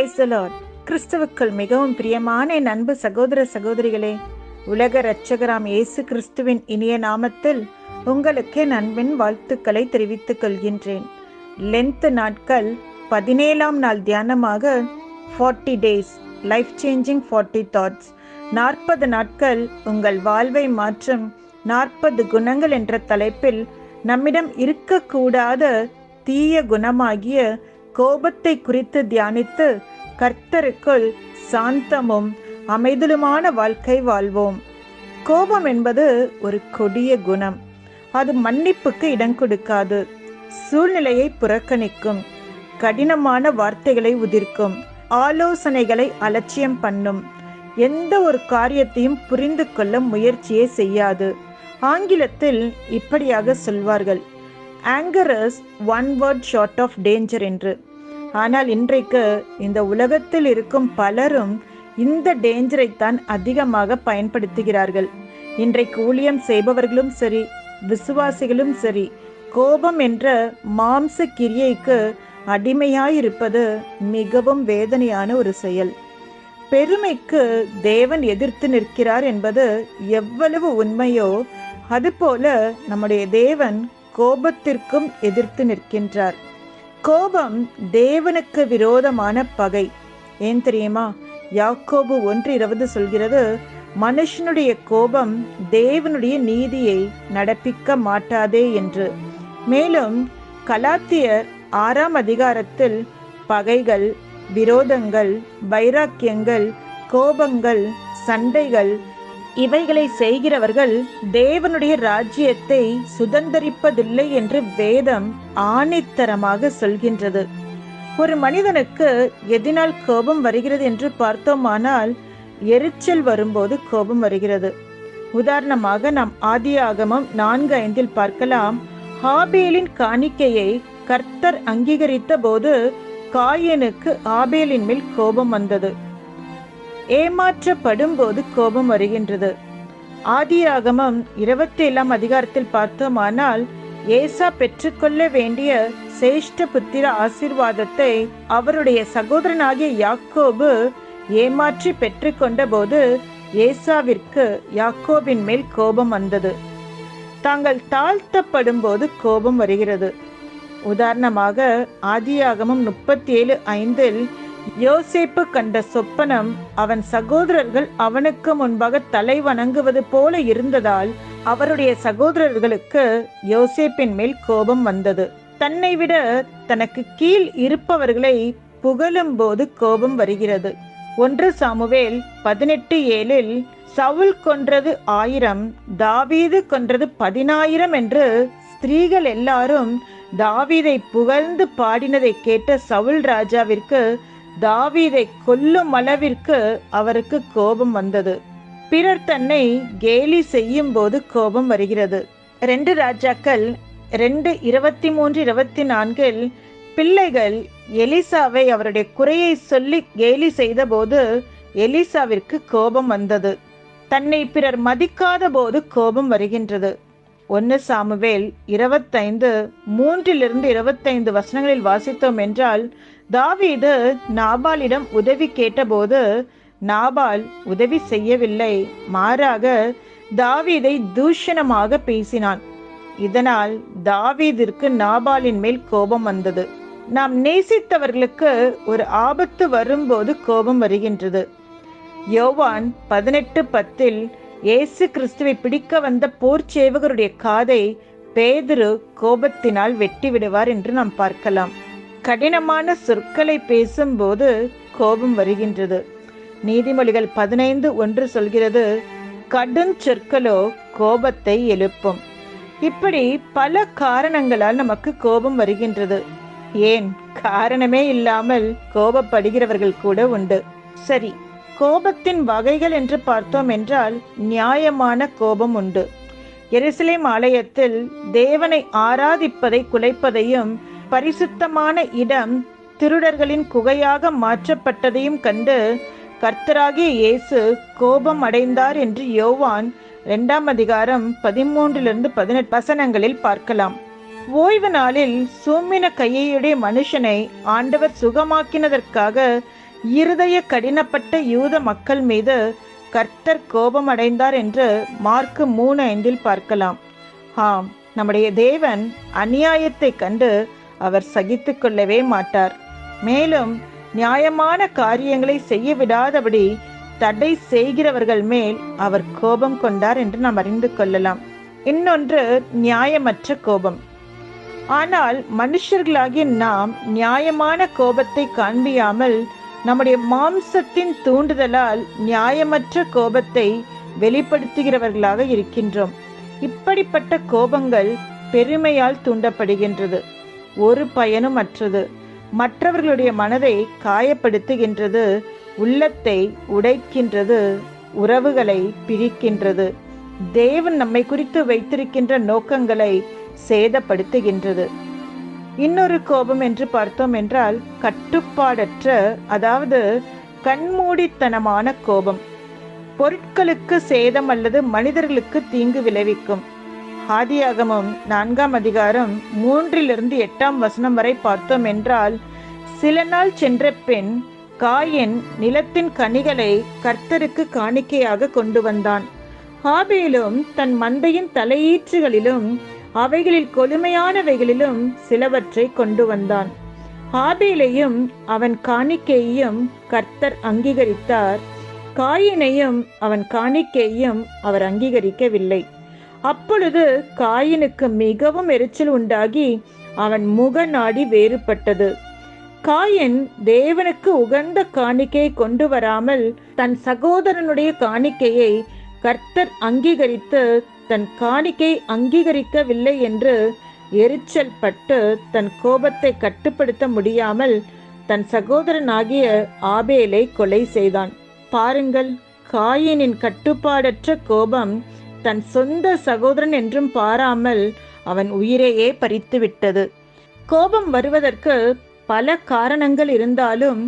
Praise the Lord. கிறிஸ்துவுக்குள் மிகவும் பிரியமான என் அன்பு சகோதர சகோதரிகளே, உலக இரட்சகராம் இயேசு கிறிஸ்துவின் இனிய நாமத்தில் உங்களுக்கு என் அன்பின் வாழ்த்துக்களை தெரிவித்துக் கொள்கின்றேன். லென்த் நாட்கள் 17ஆம் நாள் தியானமாக 40 days லைஃப் சேஞ்சிங் 40 thoughts, 40 நாட்கள் உங்கள் வாழ்வை மாற்றும் 40 குணங்கள் என்ற தலைப்பில் நம்மிடம் இருக்கக்கூடாத தீய குணமாகிய கோபத்தை குறித்து தியானித்து கர்த்தருக்குள் சாந்தமும் அமைதலுமான வாழ்க்கை வாழ்வோம். கோபம் என்பது ஒரு கொடிய குணம். அது மன்னிப்புக்கு இடம் கொடுக்காது, சூழ்நிலையை புறக்கணிக்கும், கடினமான வார்த்தைகளை உதிர்க்கும், ஆலோசனைகளை அலட்சியம் பண்ணும், எந்த ஒரு காரியத்தையும் புரிந்து கொள்ள முயற்சியே செய்யாது. ஆங்கிலத்தில் இப்படியாக சொல்வார்கள், anger is one word short of danger என்று. ஆனால் இன்றைக்கு இந்த உலகத்தில் இருக்கும் பலரும் இந்த டேஞ்சரை தான் அதிகமாக பயன்படுத்துகிறார்கள். இன்றைக்கு ஊழியம் செய்பவர்களும் சரி, விசுவாசிகளும் சரி, கோபம் என்ற மாம்ச கிரியைக்கு அடிமையாயிருப்பது மிகவும் வேதனையான ஒரு செயல். பெருமைக்கு தேவன் எதிர்த்து நிற்கிறார் என்பது எவ்வளவு உண்மையோ அதுபோல நம்முடைய தேவன் கோபத்திற்கும் எதிர்த்து நிற்கின்றார். கோபம் தேவனுக்கு விரோதமான பகை. ஏன் தெரியுமா? யாக்கோபு 1:20 சொல்கிறது, மனுஷனுடைய கோபம் தேவனுடைய நீதியை நடப்பிக்க மாட்டாதே என்று. மேலும் கலாத்தியர் 6ஆம் அதிகாரத்தில் பகைகள், விரோதங்கள், வைராக்கியங்கள், கோபங்கள், சண்டைகள் இவைகளை செய்கிறவர்கள் தேவனுடைய ராஜ்யத்தை சுதந்தரிப்பதில்லை என்று வேதம் ஆணித்தரமாக சொல்கின்றது. ஒரு மனிதனுக்கு எதனால் கோபம் வருகிறது என்று பார்த்தோமானால், எரிச்சல் வரும்போது கோபம் வருகிறது. உதாரணமாக நாம் ஆதியாகமம் 4:5 பார்க்கலாம், ஆபேலின் காணிக்கையை கர்த்தர் அங்கீகரித்த போது காயனுக்கு ஆபேலின் மேல் கோபம் வந்தது. ஏமாற்றப்படும் போது கோபம் வருகின்றது. ஆதியாகமம் 27ஆம் அதிகாரத்தில் பார்த்தோமானால், ஏசா பெற்றுக்கொள்ள வேண்டிய சேஷ்ட புத்திர ஆசீர்வாதத்தை அவருடைய சகோதரனாகிய யாக்கோபு ஏமாற்றி பெற்றுக்கொண்ட போது ஏசாவிற்கு யாக்கோபின் மேல் கோபம் வந்தது. தாங்கள் தாழ்த்தப்படும் போது கோபம் வருகிறது. உதாரணமாக ஆதியாகமம் 37:5 யோசேப்பு கண்ட சொப்பனம் அவன் சகோதரர்கள் அவனுக்கு முன்பாக தலை வணங்குவது போல இருந்ததால் அவருடைய சகோதரர்களுக்கு யோசேப்பின் மேல் கோபம் வந்தது. தன்னை விட தனக்கு கீழ் இருப்பவர்களை புகழும் போது கோபம் வருகிறது. 1 சாமுவேல் 18:7 சவுல் கொன்றது 1000, தாவீது கொன்றது 10,000 என்று ஸ்திரீகள் எல்லாரும் தாவீதை புகழ்ந்து பாடினதை கேட்ட சவுல் ராஜாவிற்கு தாவீதை கொல்லும் அளவிற்கு அவருக்கு கோபம் வந்தது. பிறர் தன்னை கேலி செய்யும் போது கோபம் வருகிறது. 2 ராஜாக்கள் 2:23-24 பிள்ளைகள் எலிசாவை அவருடைய குறையை சொல்லி கேலி செய்த போது எலிசாவிற்கு கோபம் வந்தது. தன்னை பிறர் மதிக்காத போது கோபம் வருகின்றது. 1 சாமுவேல் 25:3-25 வாசித்தோம் என்றால், தாவீது நாபாலிடம் உதவி கேட்டபோது நாபால் உதவி செய்யவில்லை, மாறாக தாவீதை தூஷணமாக பேசினான். இதனால் தாவீதிற்கு நாபாலின் மேல் கோபம் வந்தது. நாம் நேசித்தவர்களுக்கு ஒரு ஆபத்து வரும்போது கோபம் வருகின்றது. யோவான் 18:10 இயேசு கிறிஸ்துவை பிடிக்க வந்த போர் சேவகருடைய காதை பேதுரு கோபத்தினால் வெட்டி விடுவார் என்று நாம் பார்க்கலாம். கடினமான சொற்களை பேசும்போது கோபம் வருகின்றது. நீதிமொழிகள் 15:1 சொல்கிறது, கடும் சொற்களோ கோபத்தை எழுப்பும். இப்படி பல காரணங்களால் நமக்கு கோபம் வருகின்றது. ஏன், காரணமே இல்லாமல் கோபப்படுகிறவர்கள் கூட உண்டு. சரி, கோபத்தின் வகைகள் என்று பார்த்தோம் என்றால் நியாயமான கோபம் உண்டு. எருசலேம் ஆலயத்தில் தேவனை ஆராதிப்பதை குலைப்பதையும் பரிசுத்தமான இடம் திருடர்களின் குகையாக மாற்றப்பட்டதையும் கண்டு கர்த்தராகிய இயேசு கோபம் அடைந்தார் என்று யோவான் 2ஆம் அதிகாரம் 13-18 வசனங்களில் பார்க்கலாம். ஓய்வு நாளில் சூம்பின கையுடைய மனுஷனை ஆண்டவர் சுகமாக்கினதற்காக இருதய கடினப்பட்ட யூத மக்கள் மீது கர்த்தர் கோபம் அடைந்தார் என்று மார்க்கு 3:5 பார்க்கலாம். ஆம், நம்முடைய தேவன் அநியாயத்தை கண்டு அவர் சகித்து கொள்ளவே மாட்டார். மேலும் நியாயமான காரியங்களை செய்ய விடாதபடி தடை செய்கிறவர்கள் மேல் அவர் கோபம் கொண்டார் என்று நாம் அறிந்து கொள்ளலாம். இன்னொன்று நியாயமற்ற கோபம். ஆனால் மனுஷர்களாகிய நாம் நியாயமான கோபத்தை காண்பியாமல் நம்முடைய மாம்சத்தின் தூண்டுதலால் நியாயமற்ற கோபத்தை வெளிப்படுத்துகிறவர்களாக இருக்கின்றோம். இப்படிப்பட்ட கோபங்கள் பெருமையால் தூண்டப்படுகின்றது, ஒரு பயனும் அற்றது, மற்றவர்களுடைய மனதை காயப்படுத்துகின்றது, உள்ளத்தை உடைக்கின்றது, உறவுகளை பிரிக்கின்றது, தேவன் நம்மை குறித்து வைத்திருக்கின்ற நோக்கங்களை சேதப்படுத்துகின்றது. இன்னொரு கோபம் என்று பார்த்தோம் என்றால் கட்டுப்பாடற்ற, அதாவது கண்மூடித்தனமான கோபம். பொருட்களுக்கு சேதம் அல்லது மனிதர்களுக்கு தீங்கு விளைவிக்கும். ஆதியாகமம் 4:3-8 வரை பார்த்தோம் என்றால், சில நாள் சென்ற பின் காயின் நிலத்தின் கனிகளை கர்த்தருக்கு காணிக்கையாக கொண்டு வந்தான். ஆபேலும் தன் மந்தையின் தலையீற்றுகளிலும் அவைகளில் கொழுமையானவைகளிலும் சிலவற்றை கொண்டு வந்தான். ஆபேலையும் அவன் காணிக்கையையும் கர்த்தர் அங்கீகரித்தார், காயினையும் அவன் காணிக்கையையும் அவர் அங்கீகரிக்கவில்லை. அப்பொழுது காயினுக்கு மிகவும் எரிச்சல் உண்டாகி அவன் முகநாடி வேறுபட்டது. காயின் தேவனுக்கு உகந்த காணிக்கையை கொண்டு வராமல் தன் சகோதரனுடைய காணிக்கையை கர்த்தர் அங்கீகரித்து தன் காணிக்கை அங்கீகரிக்கவில்லை என்று எரிச்சல் பட்டு தன் கோபத்தை கட்டுப்படுத்த முடியாமல் தன் சகோதரனாகிய ஆபேலை கொலை செய்தான். பாருங்கள், காயினின் கட்டுப்பாடற்ற கோபம் தன் சொந்த சகோதரன் என்றும் பாராமல் அவன் உயிரையே பறித்துவிட்டது. கோபம் வருவதற்கு பல காரணங்கள் இருந்தாலும்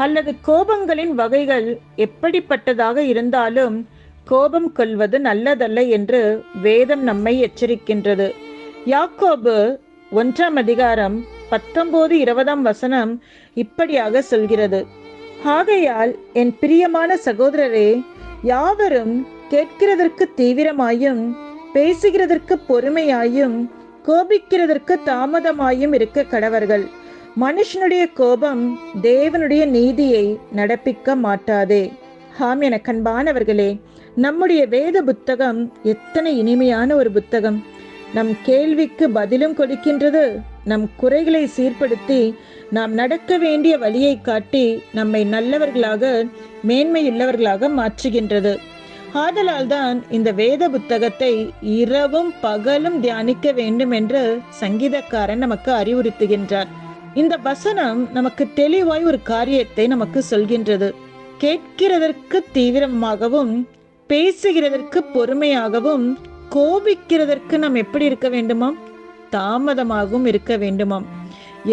அல்லது கோபங்களின் வகைகள் எப்படிப்பட்டதாக இருந்தாலும் கோபம் கொள்வது நல்லதல்ல என்று வேதம் நம்மை எச்சரிக்கின்றது. யாக்கோபு 1:19-20 இப்படியாக சொல்கிறது: ஆகையால் என் பிரியமான சகோதரரே, யாவரும் கேட்கிறதற்கு தீவிரமாயும் பேசுகிறதற்கு பொறுமையாயும் கோபிக்கிறதற்கு தாமதமாயும் இருக்க கடவர்கள். மனுஷனுடைய கோபம் தேவனுடைய நீதியை நடப்பிக்க மாட்டாதே. ஆம், என கண்பானவர்களே, நம்முடைய வேத புத்தகம் எத்தனை இனிமையான ஒரு புத்தகம். நம் கேள்விக்கு பதிலும் கொடுக்கின்றது, நம் குறைகளை சீர்படுத்தி நாம் நடக்க வேண்டிய வழியை காட்டி நம்மை நல்லவர்களாக மேன்மையுள்ளவர்களாக மாற்றுகின்றது. ஆதலால் தான் இந்த வேத புத்தகத்தை இரவும் பகலும் தியானிக்க வேண்டும் என்று சங்கீதக்காரன் நமக்கு அறிவுறுத்துகின்றார். இந்த வசனம் நமக்கு தெளிவாய் ஒரு காரியத்தை நமக்கு சொல்கின்றது. கேட்கிறதற்கு தீவிரமாகவும் பேசுகிறதற்கு பொறுமையாகவும் கோபிக்கிறதற்கு நாம் எப்படி இருக்க வேண்டுமாம்? தாமதமாகவும் இருக்க வேண்டுமாம்.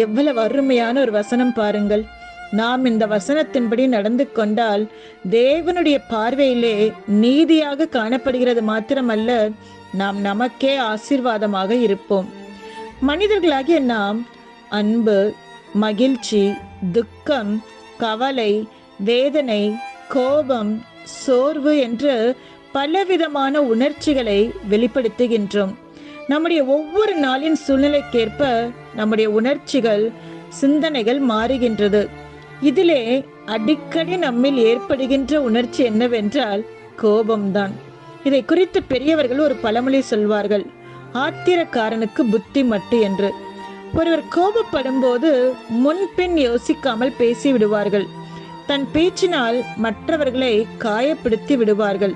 எவ்வளவு அருமையான ஒரு வசனம் பாருங்கள். நாம் இந்த வசனத்தின்படி நடந்து கொண்டால் தேவனுடைய பார்வையிலே நீதியாக காணப்படுகிறது மாத்திரமல்ல, நாம் நமக்கே ஆசீர்வாதமாக இருப்போம். மனிதர்களாகிய நாம் அன்பு, மகிழ்ச்சி, துக்கம், கவலை, வேதனை, கோபம், சோர்வு என்று பலவிதமான உணர்ச்சிகளை வெளிப்படுத்துகின்றோம். நம்முடைய ஒவ்வொரு நாளின் சூழ்நிலைக்கேற்ப நம்முடைய உணர்ச்சிகள், சிந்தனைகள் மாறுகின்றது. இதிலே அடிக்கடி நம்மில் ஏற்படுகின்ற உணர்ச்சி என்னவென்றால் கோபம்தான். இதை குறித்து பெரியவர்கள் ஒரு பழமொழி சொல்வார்கள்: ஆத்திரக்காரனுக்கு புத்தி மட்டு என்று. ஒருவர் கோபப்படும் போது முன்பின் யோசிக்காமல் பேசி விடுவார்கள். தன் பேச்சினால் மற்றவர்களை காயப்படுத்தி விடுவார்கள்.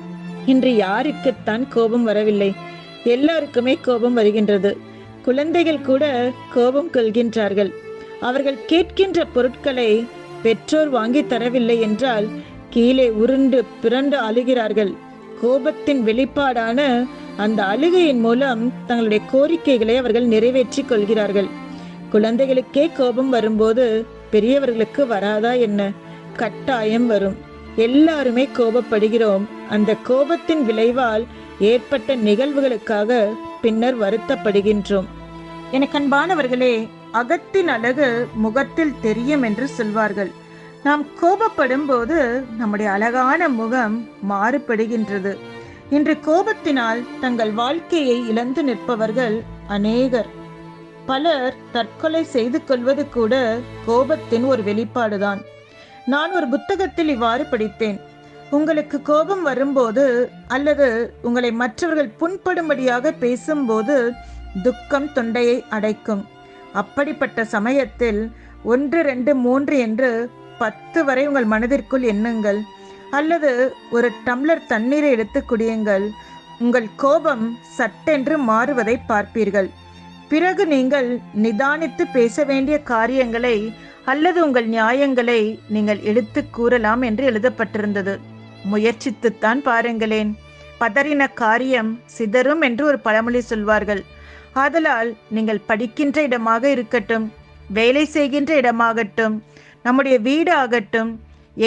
இன்று யாருக்குத்தான் கோபம் வரவில்லை? எல்லாருக்குமே கோபம் வருகின்றது. குழந்தைகள் கூட கோபம் கொள்கின்றார்கள். அவர்கள் கேட்கின்ற பொருட்களை பெற்றோர் வாங்கி தரவில்லை என்றால் கீழே உருண்டு பிறண்டு அழுகிறார்கள். கோபத்தின் வெளிப்பாடான அந்த அழுகையின் மூலம் தங்களுடைய கோரிக்கைகளை அவர்கள் நிறைவேற்றி கொள்கிறார்கள். குழந்தைகளுக்கே கோபம் வரும்போது பெரியவர்களுக்கு வராதா என்ன? கட்டாயம் வரும். எல்லாருமே கோபப்படுகிறோம். அந்த கோபத்தின் விளைவால் ஏற்பட்ட நிகழ்வுகளுக்காக பின்னர் வருத்தப்படுகின்றோம். என கண்பானவர்களே, அகத்தின் அழகு முகத்தில் தெரியும் என்று சொல்வார்கள். நாம் கோபப்படும் போது நம்முடைய அழகான முகம் மாறுபடுகின்றது. இன்று கோபத்தினால் தங்கள் வாழ்க்கையை இழந்து நிற்பவர்கள் அநேகர். பலர் தற்கொலை செய்து கொள்வது கூட கோபத்தின் ஒரு வெளிப்பாடுதான். நான் ஒரு புத்தகத்தில் இவ்வாறு படித்தேன். உங்களுக்கு கோபம் வரும்போது அல்லது உங்களை மற்றவர்கள் புண்படும்படியாக பேசும்போது துக்கம் தொண்டையை அடைக்கும். அப்படிப்பட்ட சமயத்தில் 1, 2, 3 என்று 10 வரை உங்கள் மனதிற்குள் எண்ணுங்கள், அல்லது ஒரு டம்ளர் தண்ணீரை எடுத்து குடியுங்கள். உங்கள் கோபம் சட்டென்று மாறுவதை பார்ப்பீர்கள். பிறகு நீங்கள் நிதானித்து பேச வேண்டிய காரியங்களை அல்லது உங்கள் நியாயங்களை நீங்கள் எடுத்து கூறலாம் என்று எழுதப்பட்டிருந்தது. முயற்சித்துத்தான் பாருங்களேன். பதறின காரியம் சிதறும் என்று ஒரு பழமொழி சொல்வார்கள். ஆதலால் நீங்கள் படிக்கின்ற இடமாக இருக்கட்டும், வேலை செய்கின்ற இடமாகட்டும், நம்முடைய வீடு ஆகட்டும்,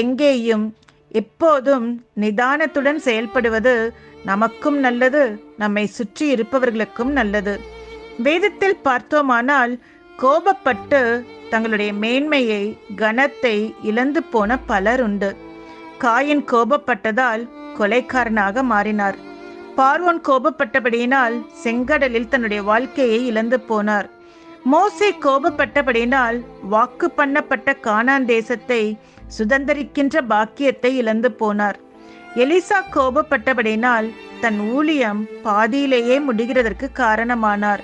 எங்கேயும் எப்போதும் நிதானத்துடன் செயல்படுவது நமக்கும் நல்லது, நம்மை சுற்றி இருப்பவர்களுக்கும் நல்லது. வேதத்தில் பார்த்தோமானால் கோபப்பட்டு தங்களுடைய மேன்மையை கனத்தை இழந்து போன பலர் உண்டு. காயின் கோபப்பட்டதால் கொலைக்காரனாக மாறினார். பார்வோன் கோபப்பட்டபடியினால் செங்கடலில் தன்னுடைய வாழ்க்கையை இழந்து போனார். மோசே கோபப்பட்டபடியினால் வாக்கு பண்ணப்பட்ட கானான் தேசத்தை சுதந்தரிக்கின்ற பாக்கியத்தை இழந்து போனார். எலிசா கோபப்பட்டபடியினால் தன் ஊழியம் பாதியிலேயே முடிகிறதற்கு காரணமானார்.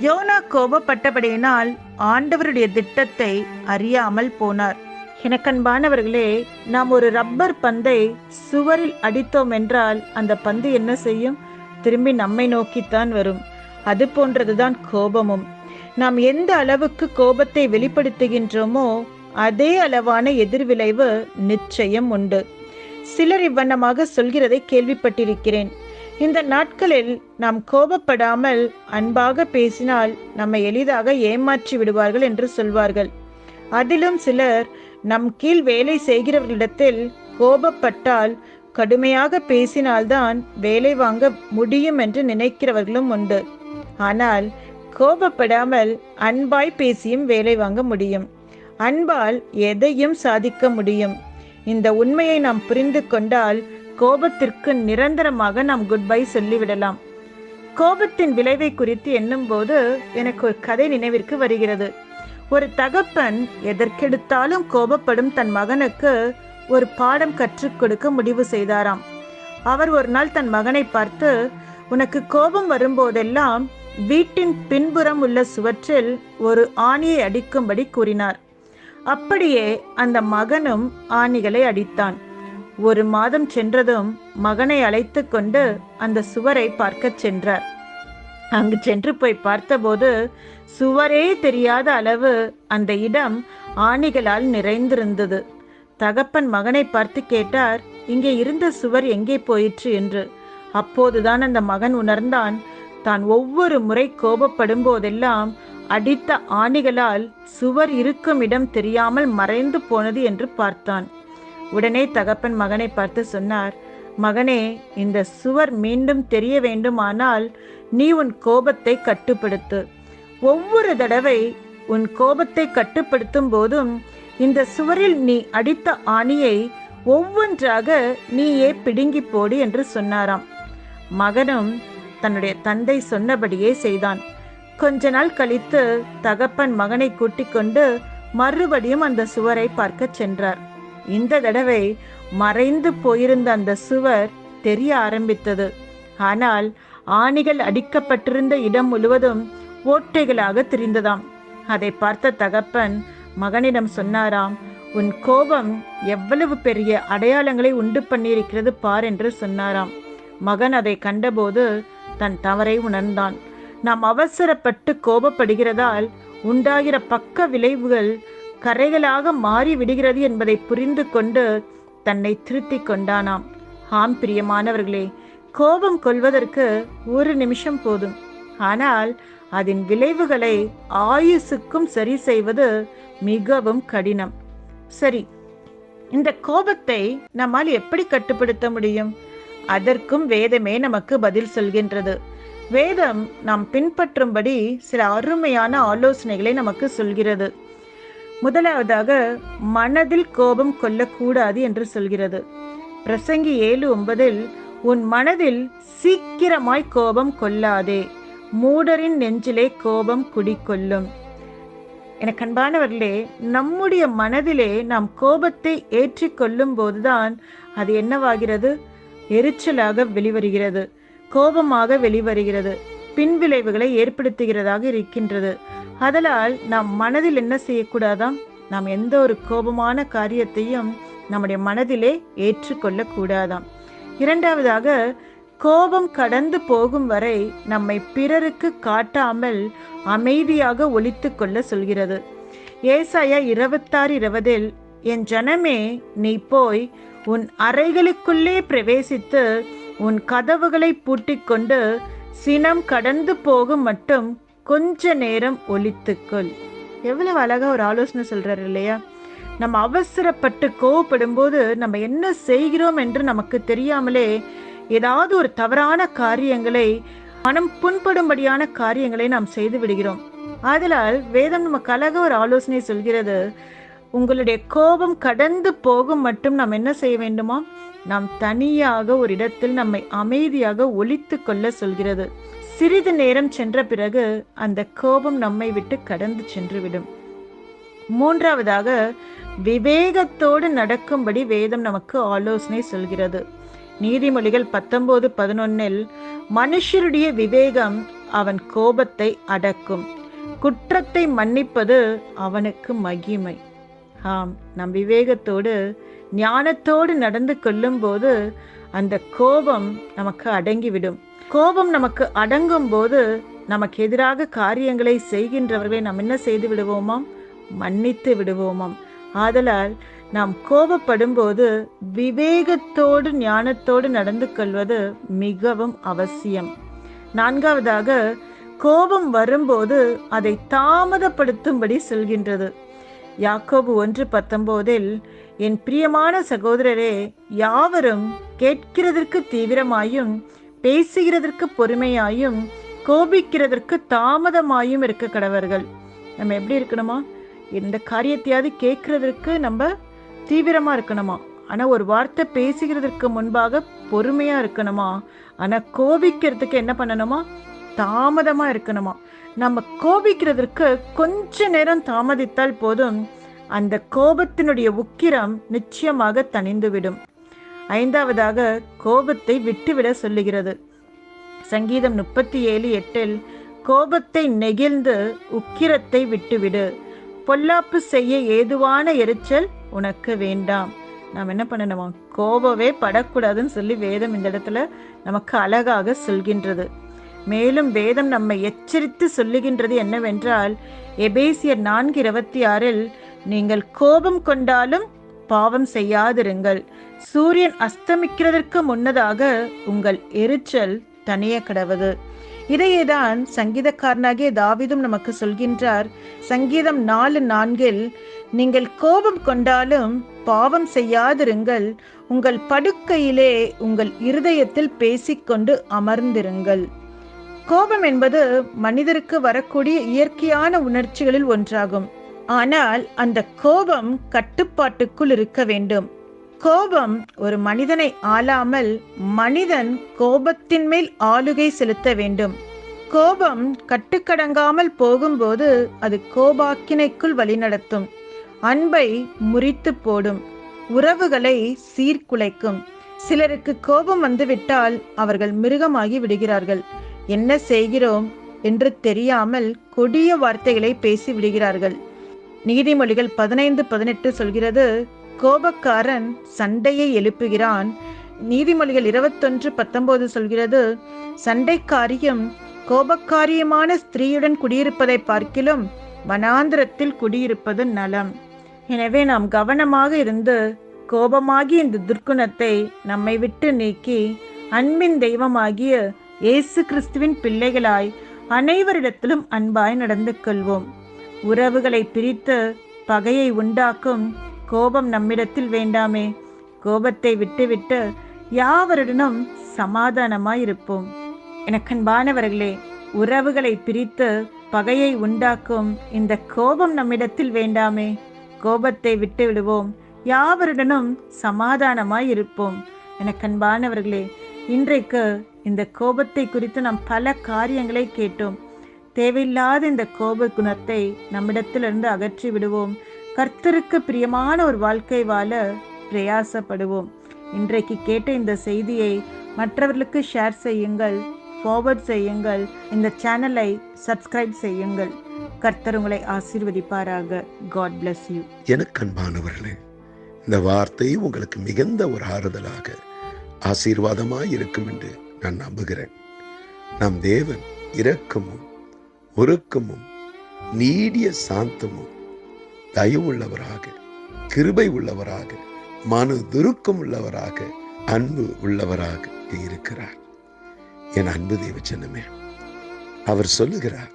யோனா கோபப்பட்டபடியினால் ஆண்டவருடைய திட்டத்தை அறியாமல் போனார். எனக்கன்பானவர்களே, நாம் ஒரு ரப்பர் பந்தை சுவரில் அடித்தோம் என்றால் அந்த பந்து என்ன செய்யும்? திரும்பி நம்மை நோக்கித்தான் வரும். அது போன்றதுதான் கோபமும். நாம் எந்த அளவுக்கு கோபத்தை வெளிப்படுத்துகின்றோமோ அதே அளவான எதிர்விளைவு நிச்சயம் உண்டு. சிலர் இவ்வண்ணமாக சொல்கிறதை கேள்விப்பட்டிருக்கிறேன். இந்த நாட்களில் நாம் கோபப்படாமல் அன்பாக பேசினால் நம்மை எளிதாக ஏமாற்றி விடுவார்கள் என்று சொல்வார்கள். அதிலும் சிலர் நம் கீழ் வேலை செய்கிறவர்களிடத்தில் கோபப்பட்டால் கடுமையாக பேசினால்தான் வேலை வாங்க முடியும் என்று நினைக்கிறவர்களும் உண்டு. ஆனால் கோபப்படாமல் அன்பாய் பேசியும் வேலை வாங்க முடியும். அன்பால் எதையும் சாதிக்க முடியும். இந்த உண்மையை நாம் புரிந்து கொண்டால் கோபத்திற்கு நிரந்தரமாக நாம் குட் பை சொல்லிவிடலாம். கோபத்தின் விளைவை குறித்து எண்ணும் போது எனக்கு ஒரு கதை நினைவிற்கு வருகிறது. ஒரு தகப்பன் எதற்கெடுத்தாலும் கோபப்படும் தன் மகனுக்கு ஒரு பாடம் கற்றுக் கொடுக்க முடிவு செய்தாராம். அவர் ஒரு நாள் தன் மகனை பார்த்து, உனக்கு கோபம் வரும்போதெல்லாம் வீட்டின் பின்புறம் உள்ள சுவற்றில் ஒரு ஆணியை அடிக்கும்படி கூறினார். அப்படியே அந்த மகனும் ஆணிகளை அடித்தான். 1 மாதம் சென்றதும் மகனை அழைத்து கொண்டு அந்த சுவரை பார்க்க சென்றார். அங்கு சென்று போய் பார்த்தபோது சுவரே தெரியாத அளவு அந்த இடம் ஆணிகளால் நிறைந்திருந்தது. தகப்பன் மகனை பார்த்து கேட்டார், இங்கே இருந்த சுவர் எங்கே போயிற்று என்று. அப்போதுதான் அந்த மகன் உணர்ந்தான், தான் ஒவ்வொரு முறை கோபப்படும் போதெல்லாம் அடித்த ஆணிகளால் சுவர் இருக்கும் இடம் தெரியாமல் மறைந்து போனது என்று பார்த்தான். உடனே தகப்பன் மகனை பார்த்து சொன்னார், மகனே, இந்த சுவர் மீண்டும் தெரிய வேண்டுமானால் நீ உன் கோபத்தை கட்டுப்படுத்து. ஒவ்வொரு தடவை உன் கோபத்தை கட்டுப்படுத்தும் போதும் இந்த சுவரில் நீ அடித்த ஆணியை ஒவ்வொன்றாக நீயே பிடுங்கி போடு என்று சொன்னாராம். மகனும் தன்னுடைய தந்தை சொன்னபடியே செய்தான். கொஞ்ச நாள் கழித்து தகப்பன் மகனை கூட்டிக் கொண்டு மறுபடியும் அந்த சுவரை பார்க்க சென்றார். இந்த தடவை மறைந்து போயிருந்த அந்த சுவர் தெரிய ஆரம்பித்தது. ஆனால் ஆணிகள் அடிக்கப்பட்டிருந்த இடம் முழுவதும் ஓட்டைகளாக தெரிந்ததாம். அதை பார்த்த தகப்பன் மகனிடம் சொன்னாராம், உன் கோபம் எவ்வளவு பெரிய அடையாளங்களை உண்டு பண்ணியிருக்கிறது பார் என்று சொன்னாராம். மகன் அதை கண்டபோது தன் தவறை உணர்ந்தான். நாம் அவசரப்பட்டு கோபப்படுகிறதால் உண்டாகிற பக்க விளைவுகள் கரைகளாக மாறி விடுகிறது என்பதை புரிந்து கொண்டு தன்னை திருத்தி கொண்டானாம். ஆம் பிரியமானவர்களே, கோபம் கொள்வதற்கு 1 நிமிஷம் போதும். ஆனால் அதன் விளைவுகளை ஆயுசுக்கும் சரி செய்வது மிகவும் கடினம். சரி, இந்த கோபத்தை நம்மால் எப்படி கட்டுப்படுத்த முடியும்? அதற்கும் வேதமே நமக்கு பதில் சொல்கின்றது. வேதம் நாம் பின்பற்றும்படி சில அருமையான ஆலோசனைகளை நமக்கு சொல்கிறது. முதலாவதாக மனதில் கோபம் கொள்ளக்கூடாது என்று சொல்கிறது. பிரசங்கி 7:9 உன் மனதில் சீக்கிரமாய் கோபம் கொள்ளாதே, மூடரின் நெஞ்சிலே கோபம் குடிக்கொள்ளும். எனக்கு அன்பானவர்களே, நம்முடைய மனதிலே நாம் கோபத்தை ஏற்றிக்கொள்ளும் போதுதான் அது என்னவாகிறது? எரிச்சலாக வெளிவருகிறது, கோபமாக வெளிவருகிறது, பின்விளைவுகளை ஏற்படுத்துகிறதாக இருக்கின்றது. அதனால் நாம் மனதில் என்ன செய்யக்கூடாதாம்? நாம் எந்த ஒரு கோபமான காரியத்தையும் நம்முடைய மனதிலே ஏற்றுக்கொள்ள கூடாதாம். இரண்டாவதாக, கோபம் கடந்து போகும் வரை நம்மை பிறருக்கு காட்டாமல் அமைதியாக ஒளித்து கொள்ள சொல்கிறது. ஏசாயா 26:20 என் ஜனமே, நீ போய் உன் அறைகளுக்குள்ளே பிரவேசித்து உன் கதவுகளை பூட்டிக்கொண்டு சினம் கடந்து போகும் மட்டும் கொஞ்ச நேரம் ஒளித்துக்கொள். எவ்வளவு அழகா ஒரு ஆலோசனை சொல்றாரு இல்லையா? நம்ம அவசரப்பட்டு கோவப்படும் போது நம்ம என்ன செய்கிறோம் என்று நமக்கு தெரியாமலே ஏதாவது ஒரு தவறான காரியங்களை, மனம் புண்படும்படியான காரியங்களை நாம் செய்து விடுகிறோம். ஆதலால் வேதம் நமக்கு அழகா ஒரு ஆலோசனை சொல்கிறது. உங்களுடைய கோபம் கடந்து போகும் மட்டும் நாம் என்ன செய்ய வேண்டுமா? நாம் தனியாக ஒரு இடத்தில் நம்மை அமைதியாக ஒளித்து கொள்ள சொல்கிறது. சிறிது நேரம் சென்ற பிறகு அந்த கோபம் நம்மை விட்டு கடந்து சென்றுவிடும். மூன்றாவதாக, விவேகத்தோடு நடக்கும்படி வேதம் நமக்கு ஆலோசனை சொல்கிறது. நீதிமொழிகள் 19:11 மனுஷருடைய விவேகம் அவன் கோபத்தை அடக்கும், குற்றத்தை மன்னிப்பது அவனுக்கு மகிமை. ஆம், நம் விவேகத்தோடு ஞானத்தோடு நடந்து கொள்ளும் போது அந்த கோபம் நமக்கு அடங்கிவிடும். கோபம் நமக்கு அடங்கும் போது நமக்கு எதிராக காரியங்களை செய்கின்றவர்களை நாம் என்ன செய்து விடுவோமாம்? மன்னித்து விடுவோமாம். ஆதலால் நாம் கோபப்படும் போது விவேகத்தோடு ஞானத்தோடு நடந்து கொள்வது மிகவும் அவசியம். நான்காவதாக, கோபம் வரும்போது அதை தாமதப்படுத்தும்படி சொல்கின்றது. யாக்கோபு 1:19 என் பிரியமான சகோதரரே, யாவரும் கேட்கிறதற்கு தீவிரமாயும் பேசுகிறதற்கு பொறுமையாயும் கோபிக்கிறதற்கு தாமதமாயும் இருக்க கடவர்கள். நம்ம எப்படி இருக்கணுமா? இந்த காரியத்தையாவது கேட்கறதற்கு நம்ம தீவிரமா இருக்கணுமா? ஆனா ஒரு வார்த்தை பேசுகிறதற்கு முன்பாக பொறுமையா இருக்கணுமா? ஆனா கோபிக்கிறதுக்கு என்ன பண்ணணுமா? தாமதமா இருக்கணுமா? நம்ம கோபிக்கிறதற்கு கொஞ்ச நேரம் தாமதித்தால் போதும், அந்த கோபத்தினுடைய உக்கிரம் நிச்சயமாக தணிந்துவிடும். ஐந்தாவதாக, கோபத்தை விட்டுவிட சொல்லுகிறது. சங்கீதம் 37:8 கோபத்தை நெகிழ்ந்து உக்கிரத்தை விட்டுவிடு, பொல்லாப்பு செய்ய ஏதுவான எரிச்சல் உனக்கு வேண்டாம். நாம் என்ன பண்ணணுமா? கோபமே படக்கூடாதுன்னு சொல்லி வேதம் இந்த இடத்துல நமக்கு அழகாக சொல்கின்றது. மேலும் வேதம் நம்மை எச்சரித்து சொல்லுகின்றது என்னவென்றால், எபேசியர் 4:26 நீங்கள் கோபம் கொண்டாலும் பாவம் செய்யாதிருங்கள், சூரியன் அஸ்தமிக்கிறதற்கு முன்னதாக உங்கள் எரிச்சல் தனிய கடவது. இதையேதான் சங்கீதக்காரனாகிய தாவீதும் நமக்கு சொல்கின்றார். சங்கீதம் 4:4 நீங்கள் கோபம் கொண்டாலும் பாவம் செய்யாதிருங்கள், உங்கள் படுக்கையிலே உங்கள் இருதயத்தில் பேசிக்கொண்டு அமர்ந்திருங்கள். கோபம் என்பது மனிதருக்கு வரக்கூடிய இயற்கையான உணர்ச்சிகளில் ஒன்றாகும். ஆனால் அந்த கோபம் கட்டுப்பாட்டுக்குள் இருக்க வேண்டும். கோபம் ஒரு மனிதனை ஆளாமல் மனிதன் கோபத்தின் மேல் ஆளுகை செலுத்த வேண்டும். கோபம் கட்டுக்கடங்காமல் போகும்போது அது கோபாக்கினைக்குள் வழிநடத்தும், அன்பை முறித்து போடும், உறவுகளை சீர்குலைக்கும். சிலருக்கு கோபம் வந்துவிட்டால் அவர்கள் மிருகமாகி விடுகிறார்கள். என்ன செய்கிறோம் என்று தெரியாமல் கொடிய வார்த்தைகளை பேசி விடுகிறார்கள். நீதிமொழிகள் 15:18 சொல்கிறது, கோபக்காரன் சண்டையை எழுப்புகிறான். நீதிமொழிகள் 21:19 சொல்கிறது, சண்டைக்காரியும் கோபக்காரியுமான ஸ்திரீயுடன் குடியிருப்பதை பார்க்கிலும் வனாந்திரத்தில் குடியிருப்பது நலம். எனவே நாம் கவனமாக இருந்து கோபமாகி இந்த துர்க்குணத்தை நம்மை விட்டு நீக்கி அன்பின் தெய்வமாகிய இயேசு கிறிஸ்துவின் பிள்ளைகளாய் அனைவரிடத்திலும் அன்பாய் நடந்து கொள்வோம். உறவுகளை பிரித்து பகையை உண்டாக்கும் கோபம் நம்மிடத்தில் வேண்டாமே. கோபத்தை விட்டுவிட்டு யாவருடனும் சமாதானமாய் இருப்போம். எனக்கன்பானவர்களே, உறவுகளை பிரித்து பகையை உண்டாக்கும் இந்த கோபம் நம்மிடத்தில் வேண்டாமே. கோபத்தை விட்டு விடுவோம், யாவருடனும் சமாதானமாய் இருப்போம். எனக்கு அன்பானவர்களே, இன்றைக்கு இந்த கோபத்தை குறித்து நாம் பல காரியங்களை கேட்டோம். தேவையில்லாத இந்த கோப குணத்தை நம்மிடத்திலிருந்து அகற்றி விடுவோம். கர்த்தருக்கு பிரியமான ஒரு வாழ்க்கை வாழ பிரயாசப்படுவோம். இன்றைக்கு கேட்ட இந்த செய்தியை மற்றவர்களுக்கு ஷேர் செய்யுங்கள், ஃபார்வர்ட் செய்யுங்கள். இந்த சேனலை சப்ஸ்கிரைப் செய்யுங்கள். கர்த்தர் உங்களை ஆசீர்வதிப்பாராக. God bless you. எனக்கு அன்பானவர்களே, இந்த வார்த்தை உங்களுக்கு மிகுந்த ஒரு ஆறுதலாக ஆசீர்வாதமாய் இருக்கும் என்று நான் நம்புகிறேன். நம் தேவன் இரக்கமும் உருக்கமும் நீடிய சாந்தமும் தயவுள்ளவராக, கிருபை உள்ளவராக, மனு துருக்கம் உள்ளவராக, அன்பு உள்ளவராக இருக்கிறார். என் அன்பு தேவஜனமே, அவர் சொல்லுகிறார்,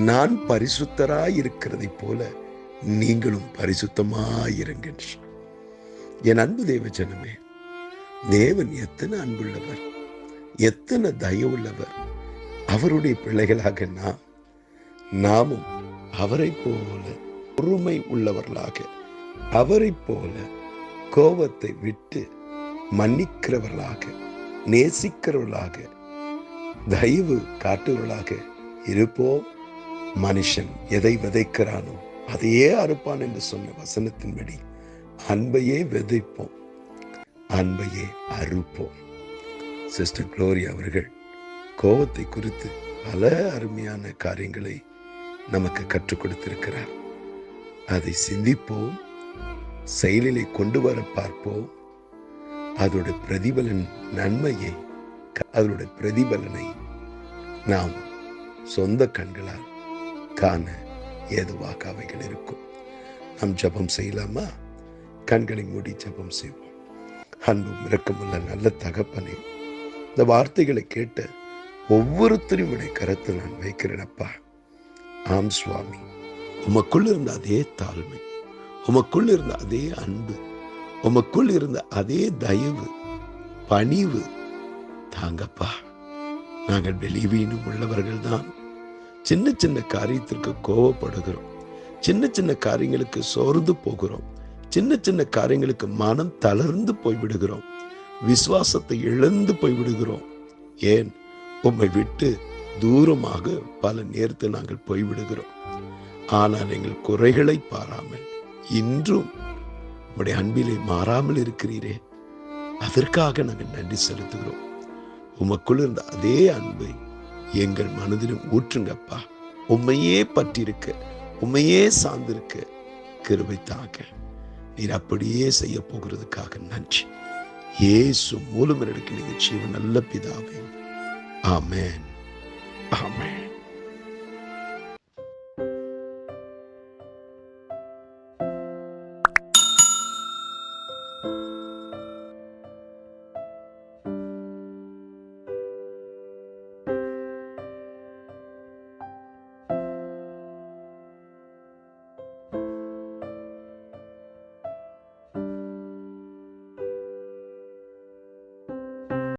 நான் பரிசுத்தராய் இருக்கிறதை போல நீங்களும் பரிசுத்தமாயிருங்கள். என் அன்பு தேவஜனமே, தேவன் எத்தனை அன்புள்ளவர், எத்தனை தயவுள்ளவர். அவருடைய பிள்ளைகளாக நாமும் அவரை போல பொறுமை உள்ளவர்களாக, அவரை போல கோபத்தை விட்டு மன்னிக்கிறவர்களாக, நேசிக்கிறவர்களாக, தயவு காட்டுவர்களாக இருப்போம். மனுஷன் எதை விதைக்கிறானோ அதையே அறுப்பான் என்று சொன்ன வசனத்தின்படி அன்பையே விதைப்போம், அன்பையே அறுப்போம். சிஸ்டர் குளோரியா அவர்கள் கோபத்தை குறித்து பல அருமையான காரியங்களை நமக்கு கற்றுக் கொடுத்திருக்கிறார். அதை சிந்திப்போம், செயலிலே கொண்டு வர பார்ப்போம். அதோட பிரதிபலன் நன்மையை, அதோட பிரதிபலனை நாம் சொந்த கண்களால் காண ஏதுவாக அவைகள் இருக்கும். நாம் ஜெபம் செய்யலாமா? கண்களை மூடி ஜெபம் செய்வோம். அன்பும் இரக்கமுள்ள நல்ல தகப்பனே, இந்த வார்த்தைகளை கேட்ட ஒவ்வொருத்தரும் உடைய கருத்தில் நான் வைக்கிறேனப்பா. ஆம் சுவாமி, உமக்குள் இருந்த அதே தாழ்மை, உமக்குள் இருந்த அதே அன்பு, உமக்குள் இருந்த அதே தயவு, பணிவு தாங்கப்பா. நாங்கள் வெளிவீனும் உள்ளவர்கள் தான். சின்ன சின்ன காரியத்திற்கு கோபப்படுகிறோம், சின்ன சின்ன காரியங்களுக்கு சோர்ந்து போகிறோம், சின்ன சின்ன காரியங்களுக்கு மனம் தளர்ந்து போய்விடுகிறோம், விசுவாசத்தை இழந்து போய்விடுகிறோம். ஏன், உம்மை விட்டு தூரமாக பல நேரத்தில் நாங்கள் போய்விடுகிறோம். ஆனால் எங்கள் குறைகளை பாராமல் இன்றும் உம்முடைய அன்பிலே மாறாமல் இருக்கிறீரே, அதற்காக நாங்கள் நன்றி செலுத்துகிறோம். உமக்குள் இருந்த அதே அன்பை எங்கள் மனதிலும் ஊற்றுங்கப்பா. உம்மையே பற்றிருக்க, உம்மையே சார்ந்திருக்க கிருபை தாங்க. நீர் அப்படியே செய்ய போகிறதுக்காக நன்றி. இயேசு மூலம் எடுக்க நிகழ்ச்சியை நல்ல பிதாவே, ஆமென், ஆமென்.